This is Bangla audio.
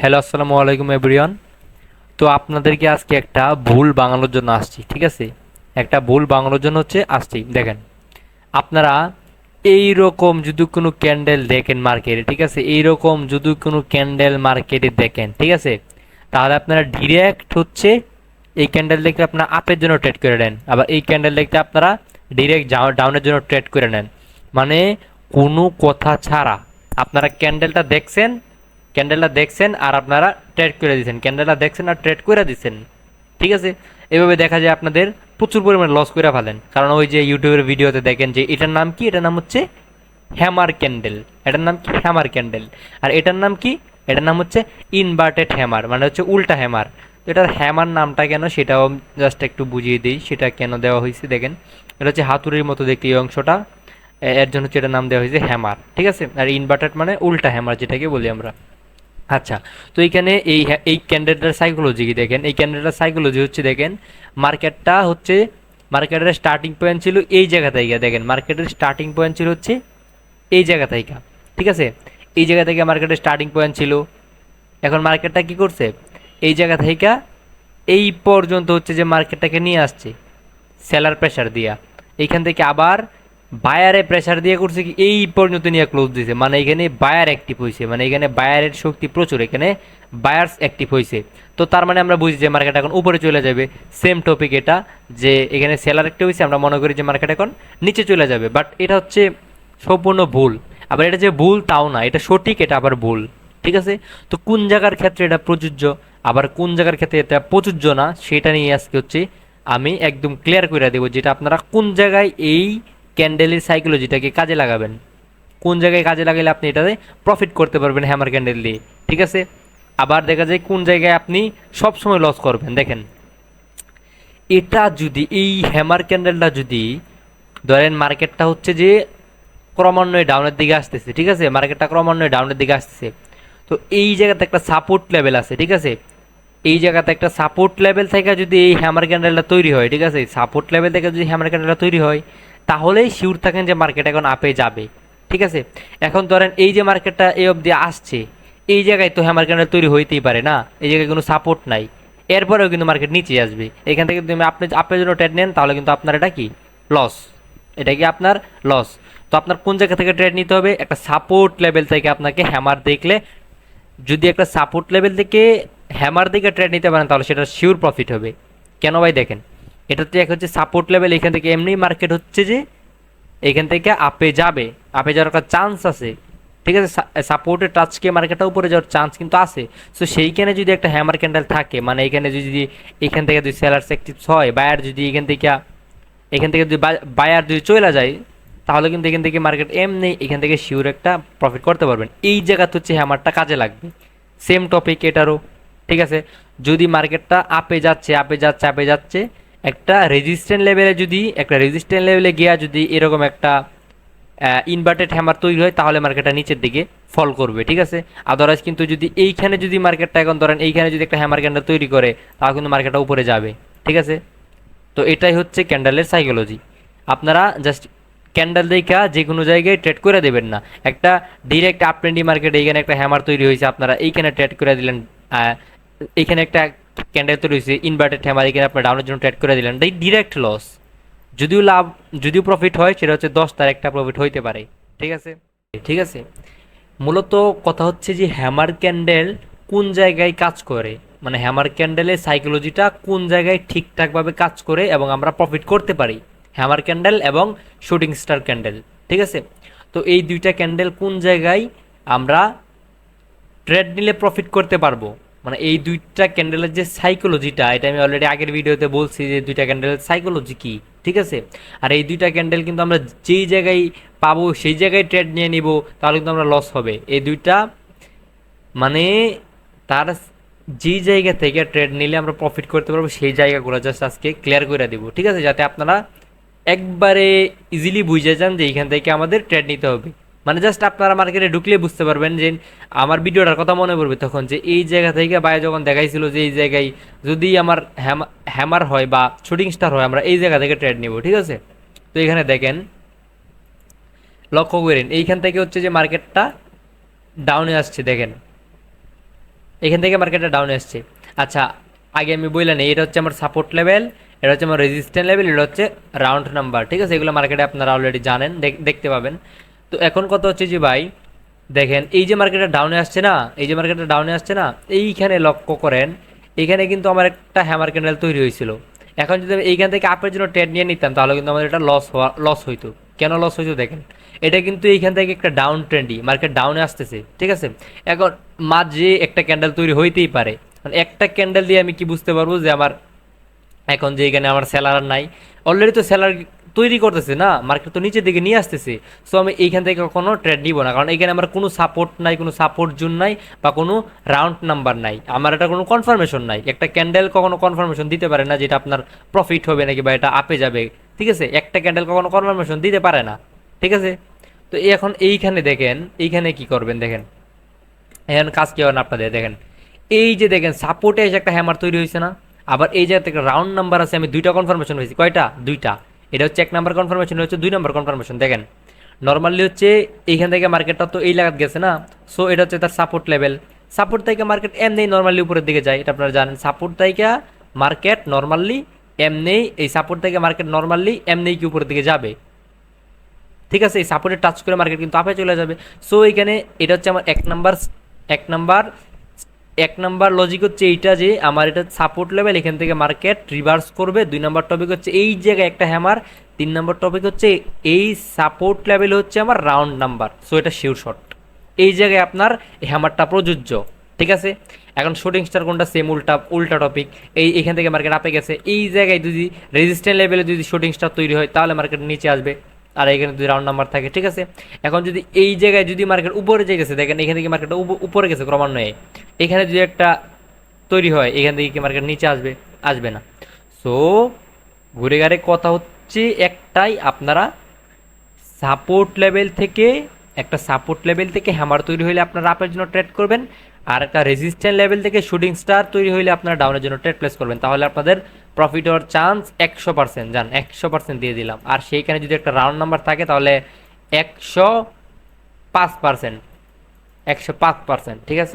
হ্যালো, আসসালামু আলাইকুম এভরিওয়ান। তো আপনাদেরকে আজকে একটা ভুল বানানোর জন্য আসছি, ঠিক আছে? একটা ভুল বানানোর জন্য আসছি। দেখেন, আপনারা এই রকম যদি কোনো ক্যান্ডেল দেখেন মার্কেটে, ঠিক আছে? এই রকম যদি কোনো ক্যান্ডেল মার্কেটে দেখেন, ঠিক আছে? তাহলে আপনারা ডিরেক্ট এই ক্যান্ডেল দেখতে আপনারা আপের জন্য ট্রেড করে নেন, আবার এই ক্যান্ডেল দেখতে আপনারা ডিরেক্ট ডাউনের জন্য ট্রেড করে নেন। মানে কোনো কথা ছাড়া আপনারা ক্যান্ডেলটা দেখছেন আর আপনারা ট্রেড করে দিচ্ছেন, ক্যান্ডেলটা দেখছেন আর ট্রেড করে দিচ্ছেন, ঠিক আছে? এভাবে দেখা যায় আপনাদের প্রচুর পরিমাণে লস করে ফেলেন। কারণ ওই যে ইউটিউবের ভিডিওতে দেখেন যে এটার নাম কি, এটার নাম হ্যামার ক্যান্ডেল। এটার নাম কি? Hammer candle. আর এটার নাম কি? এটার নাম ইনভার্টেড হ্যামার, মানে উল্টা হ্যামার। তো এটার হ্যামার নামটা কেন সেটাও জাস্ট একটু বুঝিয়ে দিই, সেটা কেন দেওয়া হয়েছে। দেখেন, এটা হাতুড়ির মতো দেখতে এই অংশটা, এর জন্য এটার নাম দেওয়া হয়েছে হ্যামার, ঠিক আছে? আর ইনভার্টেড মানে উল্টা হ্যামার, যেটাকে বলি আমরা। আচ্ছা, তো এইখানে এই ক্যান্ডেলটার সাইকোলজি কি দেখেন। এই ক্যান্ডেলটার সাইকোলজি দেখেন, মার্কেটটা মার্কেটের স্টার্টিং পয়েন্ট ছিল এই জায়গা থেকে। দেখেন, মার্কেটের স্টার্টিং পয়েন্ট ছিল এই জায়গা থেকে, ঠিক আছে? এই জায়গা থেকে মার্কেটের স্টার্টিং পয়েন্ট ছিল। এখন মার্কেটটা কি করছে? এই জায়গা থেকে এই পর্যন্ত যে মার্কেটটাকে নিয়ে আসছে সেলার প্রেসার দিয়া। এইখান থেকে আবার বায়ারে প্রেসার দিয়ে করছে কি এই পর্যন্ত নিয়ে ক্লোজ দিয়েছে। মানে এখানে বায়ার অ্যাক্টিভ হয়েছে, মানে এখানে বায়ারের শক্তি প্রচুর, এখানে বায়ার্স অ্যাক্টিভ হয়েছে। তো তার মানে আমরা বুঝি যে মার্কেট এখন উপরে চলে যাবে। সেম টপিক এটা, যে এখানে সেলার অ্যাক্টিভ হয়েছে, আমরা মনে করি যে মার্কেট এখন নিচে চলে যাবে, বাট এটা সম্পূর্ণ ভুল। আবার এটা যে ভুল তাও না, এটা সঠিক, এটা আবার ভুল, ঠিক আছে? তো কোন জায়গার ক্ষেত্রে এটা প্রযোজ্য, আবার কোন জায়গার ক্ষেত্রে এটা প্রযোজ্য না, সেটা নিয়ে আজকে আমি একদম ক্লিয়ার করে দেবো, যেটা আপনারা কোন জায়গায় এই ক্যান্ডেলের সাইকোলজিটাকে কাজে লাগাবেন, কোন জায়গায় কাজে লাগালে আপনি এটাতে প্রফিট করতে পারবেন হ্যামার ক্যান্ডেল দিয়ে, ঠিক আছে? আবার দেখা যায় কোন জায়গায় আপনি সবসময় লস করবেন। দেখেন, এটা যদি এই হ্যামার ক্যান্ডেলটা যদি ধরেন মার্কেটটা যে ক্রমান্বয়ে ডাউনের দিকে আসতেছে, ঠিক আছে? মার্কেটটা ক্রমান্বয়ে ডাউনের দিকে আসতেছে। তো এই জায়গাতে একটা সাপোর্ট লেভেল আছে, ঠিক আছে? এই জায়গাতে একটা সাপোর্ট লেভেল থেকে যদি এই হ্যামার ক্যান্ডেলটা তৈরি হয়, ঠিক আছে? সাপোর্ট লেভেল থেকে যদি হ্যামার ক্যান্ডেলটা তৈরি হয়, তাহলেই শিওর থাকেন যে মার্কেট এখন আপে যাবে, ঠিক আছে? এখন ধরেন এই যে মার্কেটটা এই অবধি আসছে, এই জায়গায় তো হ্যামার ক্যান্ডেল তৈরি হইতেই পারে না, এই জায়গায় কোনো সাপোর্ট নাই। এরপরেও কিন্তু মার্কেট নিচে আসবে। এখান থেকে যদি আপনি আপের জন্য ট্রেড নেন, তাহলে কিন্তু আপনার এটা কি লস, এটা কি আপনার লস। তো আপনার কোন জায়গা থেকে ট্রেড নিতে হবে? একটা সাপোর্ট লেভেল থেকে আপনাকে হ্যামার দেখলে, যদি একটা সাপোর্ট লেভেল থেকে হ্যামার দিকে ট্রেড নিতে পারেন, তাহলে সেটা শিওর প্রফিট হবে। কেন ভাই? দেখেন, এটাতে এক সাপোর্ট লেভেল, এখান থেকে এমনি মার্কেট যে এখান থেকে আপে যাবে, আপে যাওয়ার একটা চান্স আছে, ঠিক আছে? সাপোর্টের টাচকে মার্কেটটা উপরে যাওয়ার চান্স কিন্তু আছে। সো সেইখানে যদি একটা হ্যামার ক্যান্ডেল থাকে, মানে এখানে যদি এখান থেকে যদি সেলার্স অ্যাক্টিভ হয়, বায়ার যদি এখান থেকে যদি বায়ার যদি চলে যায়, তাহলে কিন্তু এখান থেকে মার্কেট এমনি এখান থেকে শিওর একটা প্রফিট করতে পারবেন। এই জায়গাতে হ্যামারটা কাজে লাগবে। সেম টপিক এটারও, ঠিক আছে? যদি মার্কেটটা আপে যাচ্ছে আপে যাচ্ছে আপে যাচ্ছে, একটা রেজিস্ট্যান্ট লেভেলে গিয়া যদি এরকম একটা ইনভার্টেড হ্যামার তৈরি হয়, তাহলে মার্কেটটা নিচের দিকে ফল করবে, ঠিক আছে? আদারওয়াইজ কিন্তু যদি এইখানে যদি মার্কেটটা এখন ধরেন এইখানে যদি একটা হ্যামার ক্যান্ডেল তৈরি করে, তাহলে কিন্তু মার্কেটটা উপরে যাবে, ঠিক আছে? তো এটাই ক্যান্ডেলের সাইকোলজি। আপনারা জাস্ট ক্যান্ডেল দেখা যে কোনো জায়গায় ট্রেড করে দেবেন না। একটা ডিরেক্ট আপ ট্রেন্ডি মার্কেটে এইখানে একটা হ্যামার তৈরি হয়েছে, আপনারা এইখানে ট্রেড করে দিলেন। এইখানে একটা ক্যান্ডেল তৈরি হয়েছে ইনভার্টেড হ্যামার, এখানে আপনার ডাউনের জন্য ট্রেড করে দিলেন, এই ডিরেক্ট লস। যদিও প্রফিট হয়, সেটা 10 তার একটা প্রফিট হইতে পারে, ঠিক আছে? ঠিক আছে, মূলত কথা যে হ্যামার ক্যান্ডেল কোন জায়গায় কাজ করে, মানে হ্যামার ক্যান্ডেলের সাইকোলজিটা কোন জায়গায় ঠিকঠাকভাবে কাজ করে এবং আমরা প্রফিট করতে পারি, হ্যামার ক্যান্ডেল এবং শুটিং স্টার ক্যান্ডেল, ঠিক আছে? তো এই দুইটা ক্যান্ডেল কোন জায়গায় আমরা ট্রেড নিলে প্রফিট করতে পারবো, মানে এই দুইটা ক্যান্ডেলের যে সাইকোলজিটা, এটা আমি অলরেডি আগের ভিডিওতে বলছি যে দুইটা ক্যান্ডেলের সাইকোলজি কি, ঠিক আছে? আর এই দুইটা ক্যান্ডেল কিন্তু আমরা যেই জায়গায় পাবো সেই জায়গায় ট্রেড নিয়ে নিব, তাহলে কিন্তু আমরা লস হবে। এই দুইটা মানে তার যেই জায়গা থেকে ট্রেড নিলে আমরা প্রফিট করতে পারবো, সেই জায়গাগুলো জাস্ট আজকে ক্লিয়ার করে দিব, ঠিক আছে? যাতে আপনারা একবারে ইজিলি বুঝে যান যে এইখান থেকে আমাদের ট্রেড নিতে হবে। মানে জাস্ট আপনারা মার্কেটে ঢুকলে বুঝতে পারবেন যে আমার ভিডিওটার কথা মনে পড়বে তখন, যে এই জায়গা থেকে বাই যখন দেখাইছিল যে এই জায়গায় যদি আমার হ্যামার হয় বা শুটিং স্টার হয়, আমরা এই জায়গা থেকে ট্রেড নিব, ঠিক আছে? তো এখানে দেখেন, লক্ষ্য করেন এইখান থেকে যে মার্কেটটা ডাউনে আসছে, দেখেন এখান থেকে মার্কেটটা ডাউনে আসছে। আচ্ছা, আগে আমি বললাম এটা হচ্ছে আমার সাপোর্ট লেভেল, এটা হচ্ছে আমার রেজিস্ট্যান্ট লেভেল, এটা হচ্ছে রাউন্ড নাম্বার, ঠিক আছে? এগুলো মার্কেটে আপনারা অলরেডি জানেন, দেখতে পাবেন। তো এখন কথা হচ্ছে যে ভাই দেখেন এই যে মার্কেটটা ডাউনে আসছে না, এই যে মার্কেটটা ডাউনে আসছে না, এইখানে লক্ষ্য করেন, এখানে কিন্তু আমার একটা হ্যামার ক্যান্ডেল তৈরি হয়েছিল। এখন যদি আমি এইখান থেকে আপের জন্য ট্রেড নিয়ে নিতাম তাহলে কিন্তু আমাদের এটা লস হইতো। কেন লস হইতো দেখেন, এটা কিন্তু এইখান থেকে একটা ডাউন ট্রেন্ডই, মার্কেট ডাউনে আসতেছে, ঠিক আছে? এখন মাঝে একটা ক্যান্ডেল তৈরি হইতেই পারে, একটা ক্যান্ডেল দিয়ে আমি কি বুঝতে পারবো যে আমার এখন যে এখানে আমার সেলার নাই, অলরেডি তো সেলার তৈরি করতেছে না, মার্কেট তো নিচের দিকে নিয়ে আসতেছে। সো আমি এইখান থেকে কোনো ট্রেড নিব না, কারণ এখানে আমার কোনো সাপোর্ট নাই, কোনো সাপোর্ট জোন নাই, বা কোনো রাউন্ড নাম্বার নাই, আমার এটা কোনো কনফার্মেশন নাই। একটা ক্যান্ডেল কখনো কনফার্মেশন দিতে পারে না যেটা আপনার প্রফিট হবে নাকি বা এটা আপে যাবে, ঠিক আছে? একটা ক্যান্ডেল কখনো কনফার্মেশন দিতে পারে না, ঠিক আছে? তো এখন এইখানে দেখেন, এইখানে কি করবেন দেখেন, এখন কাজ কি হবে আপনাদের দেখেন, এই যে দেখেন সাপোর্টে এসে একটা হ্যামার তৈরি হয়েছে না, আবার এই জায়গা থেকে রাউন্ড নাম্বার আছে, আমি দুইটা কনফার্মেশন হয়েছি, কয়টা? দুইটা। এটা হচ্ছে এক নাম্বার কনফার্মেশন, হচ্ছে দুই নাম্বার কনফার্মেশন। দেখেন নর্মালি হচ্ছে এইখান থেকে মার্কেটটা তো এই লাগাত গেছে না, সো এটা হচ্ছে তার সাপোর্ট লেভেল। সাপোর্ট থেকে মার্কেট এমনি নর্মালি উপরের দিকে যায়, এটা আপনারা জানেন। সাপোর্ট থেকে মার্কেট নর্মালি এমনি, এই সাপোর্ট থেকে মার্কেট নর্মালি এমনি কি উপরের দিকে যাবে, ঠিক আছে? এই সাপোর্টে টাচ করে মার্কেট কিন্তু আপে চলে যাবে। সো এখানে এটা হচ্ছে আমার এক নাম্বার এক নাম্বার লজিক হচ্ছে এইটা যে আমার এটা সাপোর্ট লেভেল, এখান থেকে মার্কেট রিভার্স করবে। দুই নাম্বার টপিক হচ্ছে এই জায়গায় একটা হ্যামার। তিন নাম্বার টপিক হচ্ছে এই সাপোর্ট লেভেল হচ্ছে আমার রাউন্ড নাম্বার, সো এটা শিওর শট, এই জায়গায় আপনার হ্যামারটা প্রযোজ্য, ঠিক আছে? এখন শুটিং স্টার কোনটা? সেম উল্টা উল্টা টপিক। এখান থেকে মার্কেট আপে গেছে, এই জায়গায় যদি রেজিস্ট্যান্ট লেভেলে যদি শুটিং স্টার তৈরি হয় তাহলে মার্কেট নিচে আসবে, আর এখানে যদি রাউন্ড নাম্বার থাকে, ঠিক আছে? এখন যদি এই জায়গায় যদি মার্কেট উপরে যে গেছে, দেখেন এখান থেকে মার্কেট উপরে গেছে ক্রমান্বয়ে, এখানে যদি একটা তৈরি হয় এখান থেকে কি মার্কেট নিচে আসবে? আসবে না। সো ঘুরে গাড়ে কথা হচ্ছে একটাই, আপনারা সাপোর্ট লেভেল থেকে, একটা সাপোর্ট লেভেল থেকে হ্যামার তৈরি হলে আপনারা আপের জন্য ট্রেড করবেন, আর একটা রেজিস্ট্যান্ট লেভেল থেকে শুটিং স্টার তৈরি হলে আপনারা ডাউনের জন্য ট্রেড প্লেস করবেন, তাহলে আপনাদের প্রফিট হওয়ার চান্স 100%। যান 100% দিয়ে দিলাম। আর সেইখানে যদি একটা রাউন্ড নাম্বার থাকে তাহলে 105%, 105%, ঠিক আছে?